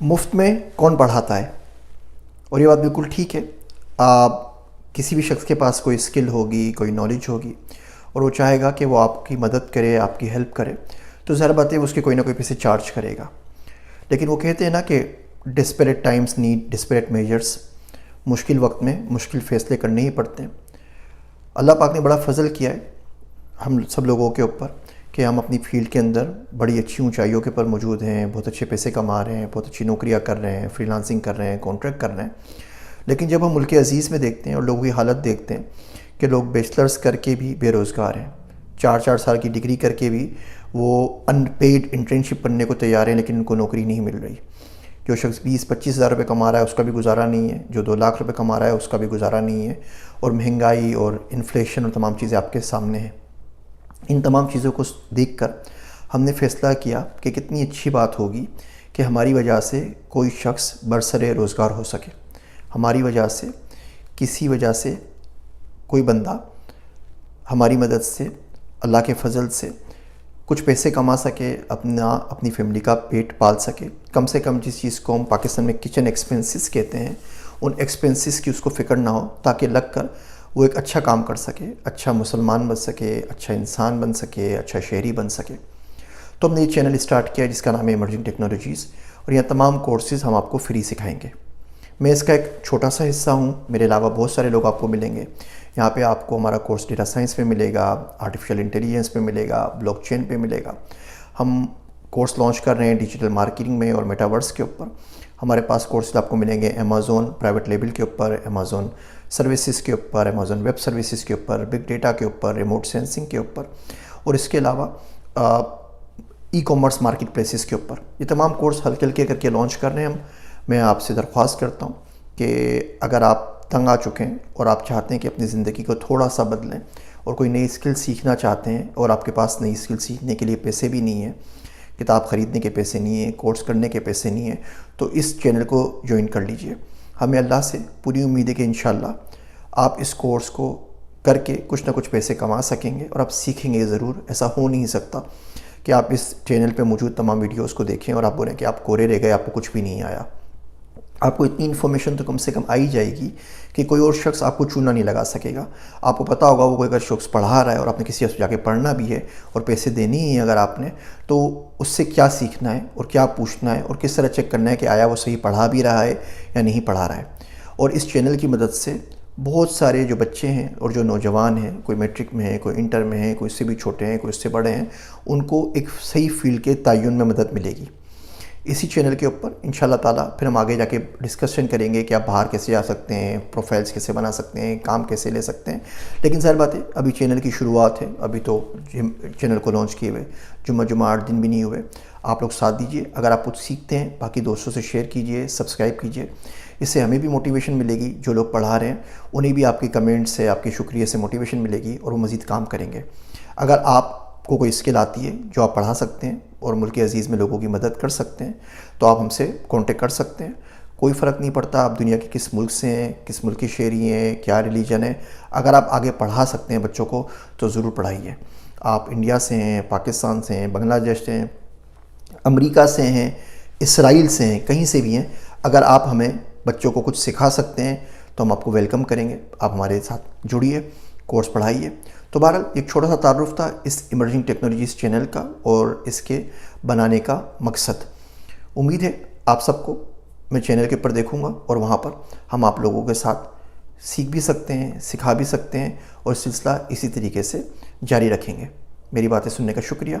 مفت میں کون پڑھاتا ہے؟ اور یہ بات بالکل ٹھیک ہے. آپ کسی بھی شخص کے پاس کوئی اسکل ہوگی، کوئی نالج ہوگی، اور وہ چاہے گا کہ وہ آپ کی مدد کرے، آپ کی ہیلپ کرے، تو ظاہر بات ہے وہ اس کے کوئی نہ کوئی پیسے چارج کرے گا. لیکن وہ کہتے ہیں نا کہ desperate Times need desperate measures. مشکل وقت میں مشکل فیصلے کرنے ہی پڑتے ہیں. اللہ پاک نے بڑا فضل کیا ہے ہم سب لوگوں کے اوپر کہ ہم اپنی فیلڈ کے اندر بڑی اچھی اونچائیوں کے پر موجود ہیں، بہت اچھے پیسے کما رہے ہیں، بہت اچھی نوکریاں کر رہے ہیں، فری لانسنگ کر رہے ہیں، کانٹریکٹ کر رہے ہیں. لیکن جب ہم ملک عزیز میں دیکھتے ہیں اور لوگوں کی حالت دیکھتے ہیں کہ لوگ بیچلرز کر کے بھی بے روزگار ہیں، 4 سال کی ڈگری کر کے بھی وہ ان پیڈ انٹرنشپ کرنے کو تیار ہیں، لیکن ان کو نوکری نہیں مل رہی. جو شخص 20-25 ہزار روپے کما رہا ہے اس کا بھی گزارا نہیں ہے، جو 2 لاکھ روپے کما رہا ہے اس کا بھی گزارا نہیں ہے. اور مہنگائی اور انفلیشن اور تمام چیزیں آپ کے سامنے ہیں. ان تمام چیزوں کو دیکھ کر ہم نے فیصلہ کیا کہ کتنی اچھی بات ہوگی کہ ہماری وجہ سے کوئی شخص برسر روزگار ہو سکے. ہماری وجہ سے کسی وجہ سے کوئی بندہ ہماری مدد سے، اللہ کے فضل سے کچھ پیسے کما سکے، اپنی فیملی کا پیٹ پال سکے. کم سے کم جس چیز کو ہم پاکستان میں کچن ایکسپنسز کہتے ہیں، ان ایکسپنسز کی اس کو فکر نہ ہو، تاکہ لگ کر وہ ایک اچھا کام کر سکے، اچھا مسلمان بن سکے، اچھا انسان بن سکے، اچھا شہری بن سکے. تو ہم نے یہ چینل اسٹارٹ کیا جس کا نام ہے ایمرجنگ ٹیکنالوجیز، اور یہاں تمام کورسز ہم آپ کو فری سکھائیں گے. میں اس کا ایک چھوٹا سا حصہ ہوں، میرے علاوہ بہت سارے لوگ آپ کو ملیں گے. یہاں پہ آپ کو ہمارا کورس ڈیٹا سائنس پہ ملے گا، آرٹیفیشل انٹیلیجنس پہ ملے گا، بلاک چین پہ ملے گا. ہم کورس لانچ کر رہے ہیں ڈیجیٹل مارکیٹنگ میں اور میٹاورس کے اوپر. ہمارے پاس کورسز آپ کو ملیں گے امیزون پرائیویٹ لیبل کے اوپر، امیزون سروسز کے اوپر، امیزون ویب سروسز کے اوپر، بگ ڈیٹا کے اوپر، ریموٹ سینسنگ کے اوپر، اور اس کے علاوہ ای کامرس مارکیٹ پلیسز کے اوپر. یہ تمام کورس ہلکے ہلکے کر کے لانچ کر رہے ہیں ہم. میں آپ سے درخواست کرتا ہوں کہ اگر آپ تنگ آ چکے ہیں اور آپ چاہتے ہیں کہ اپنی زندگی کو تھوڑا سا بدلیں اور کوئی نئی اسکل سیکھنا چاہتے ہیں، اور آپ کے پاس نئی اسکل سیکھنے کے لیے پیسے بھی نہیں ہیں، کتاب خریدنے کے پیسے نہیں ہیں، کورس کرنے کے پیسے نہیں ہیں، تو اس چینل کو جوائن کر لیجئے. ہمیں اللہ سے پوری امید ہے کہ انشاءاللہ آپ اس کورس کو کر کے کچھ نہ کچھ پیسے کما سکیں گے، اور آپ سیکھیں گے ضرور. ایسا ہو نہیں سکتا کہ آپ اس چینل پہ موجود تمام ویڈیوز کو دیکھیں اور آپ بولیں کہ آپ کورے رہ گئے، آپ کو کچھ بھی نہیں آیا. آپ کو اتنی انفارمیشن تو کم سے کم آئی جائے گی کہ کوئی اور شخص آپ کو چونا نہیں لگا سکے گا. آپ کو پتہ ہوگا وہ کوئی اگر شخص پڑھا رہا ہے اور آپ نے کسی سے جا کے پڑھنا بھی ہے اور پیسے دینے ہی ہیں اگر آپ نے، تو اس سے کیا سیکھنا ہے اور کیا پوچھنا ہے اور کس طرح چیک کرنا ہے کہ آیا وہ صحیح پڑھا بھی رہا ہے یا نہیں پڑھا رہا ہے. اور اس چینل کی مدد سے بہت سارے جو بچے ہیں اور جو نوجوان ہیں، کوئی میٹرک میں ہے، کوئی انٹر میں ہے، کوئی اس سے بھی چھوٹے ہیں، کوئی اس سے بڑے ہیں، ان کو ایک صحیح فیلڈ کے تعین میں مدد ملے گی. اسی چینل کے اوپر انشاءاللہ تعالیٰ پھر ہم آگے جا کے ڈسکشن کریں گے کہ آپ باہر کیسے جا سکتے ہیں، پروفائلز کیسے بنا سکتے ہیں، کام کیسے لے سکتے ہیں. لیکن ظاہر بات ہے ابھی چینل کی شروعات ہے، ابھی تو چینل کو لانچ کیے ہوئے جمعہ 8 دن بھی نہیں ہوئے. آپ لوگ ساتھ دیجئے. اگر آپ کچھ سیکھتے ہیں باقی دوستوں سے شیئر کیجئے، سبسکرائب کیجئے. اس سے ہمیں بھی موٹیویشن ملے گی، جو لوگ پڑھا رہے ہیں انہیں بھی آپ کے کمنٹ سے، آپ کے شکریہ سے موٹیویشن ملے گی اور وہ مزید کام کریں گے. اگر آپ کو کوئی اسکل آتی ہے جو آپ پڑھا سکتے ہیں اور ملک عزیز میں لوگوں کی مدد کر سکتے ہیں، تو آپ ہم سے کانٹیکٹ کر سکتے ہیں. کوئی فرق نہیں پڑتا آپ دنیا کے کس ملک سے ہیں، کس ملک کے شہری ہیں، کیا ریلیجن ہے. اگر آپ آگے پڑھا سکتے ہیں بچوں کو تو ضرور پڑھائیے. آپ انڈیا سے ہیں، پاکستان سے ہیں، بنگلہ دیش سے ہیں، امریکہ سے ہیں، اسرائیل سے ہیں، کہیں سے بھی ہیں، اگر آپ ہمیں بچوں کو کچھ سکھا سکتے ہیں تو ہم آپ کو ویلکم کریں گے. آپ ہمارے ساتھ جڑیے، کورس پڑھائیے. تو بہرحال ایک چھوٹا سا تعارف تھا اس ایمرجنگ ٹیکنالوجیز چینل کا اور اس کے بنانے کا مقصد. امید ہے آپ سب کو میں چینل کے اوپر دیکھوں گا اور وہاں پر ہم آپ لوگوں کے ساتھ سیکھ بھی سکتے ہیں، سکھا بھی سکتے ہیں، اور سلسلہ اسی طریقے سے جاری رکھیں گے. میری باتیں سننے کا شکریہ.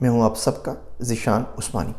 میں ہوں آپ سب کا ذیشان عثمانی.